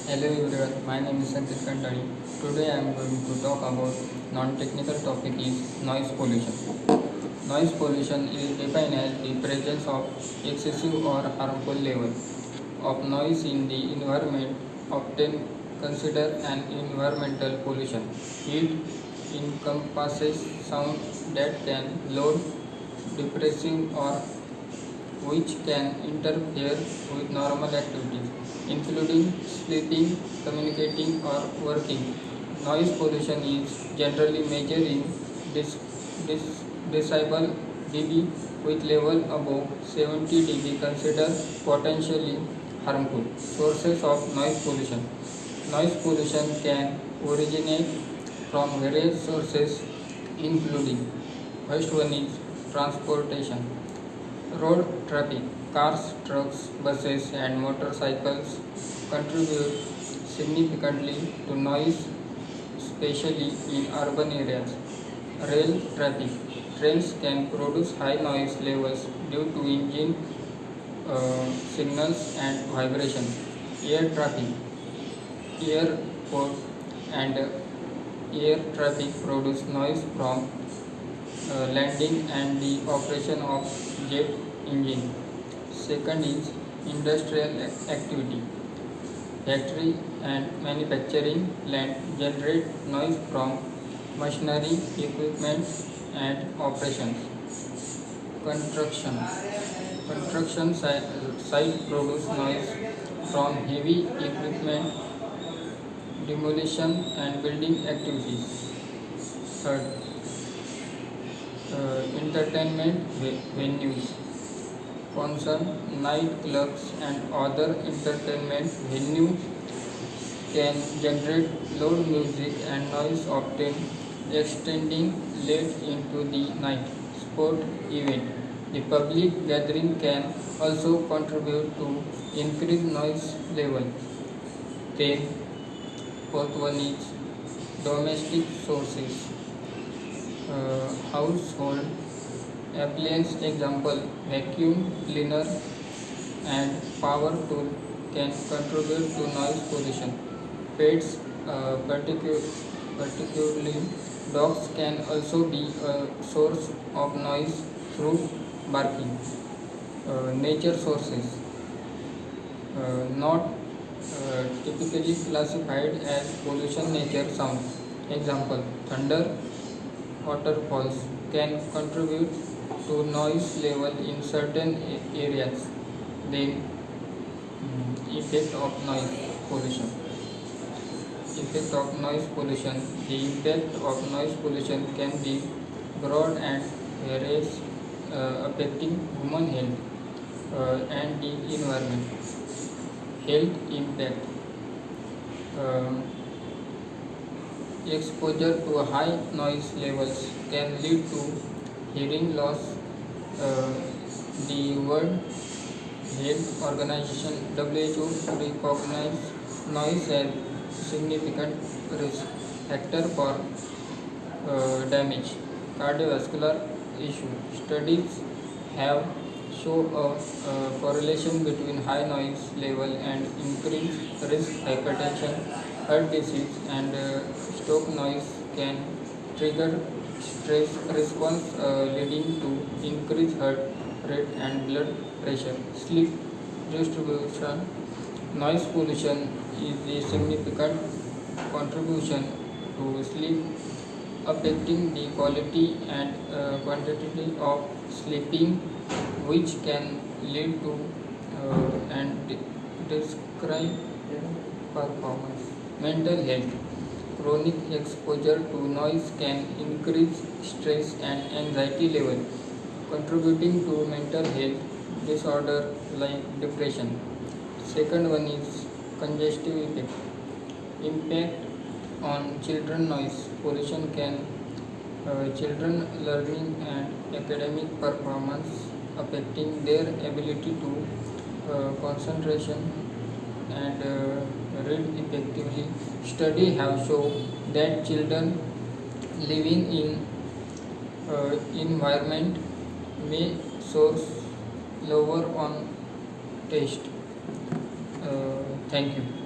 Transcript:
Hello everyone, my name is Sanjit Kandani. Today I am going to talk about non-technical topic is noise pollution. Noise pollution is defined as the presence of excessive or harmful level of noise in the environment, often considered an environmental pollution. It encompasses sound that can loud, depressive or which can interfere with normal activities, including sleeping, communicating, or working. Noise pollution is generally measured in dis- dis- decibel dB, with level above 70 dB considered potentially harmful. Sources of noise pollution. Noise pollution can originate from various sources, including first one is transportation. Road traffic, cars, trucks, buses, and motorcycles contribute significantly to noise, especially in urban areas. Rail traffic, trains can produce high noise levels due to engine signals and vibration. Air traffic, airport and air traffic produce noise from landing and the operation of jet engine. Second is industrial activity. Factory and manufacturing plant generate noise from machinery, equipment and operations. Construction. Site produce noise from heavy equipment, demolition and building activities. Third, entertainment venues. Concert, nightclubs and other entertainment venues can generate loud music and noise, often extending late into the night. Sport event. The public gathering can also contribute to increased noise level. Then, fourth one is domestic sources. Household appliance example vacuum cleaner and power tool can contribute to noise pollution. Pets, particularly dogs, can also be a source of noise through barking. Nature sources, not typically classified as pollution. Nature sound example thunder, waterfalls can contribute to noise level in certain areas. Then effect of noise pollution. Effect of noise pollution. The impact of noise pollution can be broad and various, affecting human health and the environment. Health impact. Um, Exposure to high noise levels can lead to hearing loss. Uh, the World Health Organization (WHO) recognizes noise as significant risk factor for damage. Cardiovascular issue. Studies have shown a correlation between high noise level and increased risk hypertension, heart disease, and stroke. Noise can trigger stress response, leading to increased heart rate and blood pressure. Sleep distribution. Noise pollution is a significant contribution to sleep, affecting the quality and quantity of sleeping, which can lead to and describe performance. Mental health. Chronic exposure to noise can increase stress and anxiety level, contributing to mental health disorder like depression. Second one is congestive effect. Impact on children. Noise pollution can children learning and academic performance, affecting their ability to concentration and read effectively. Studies have shown that children living in environment may source lower on test. Thank you.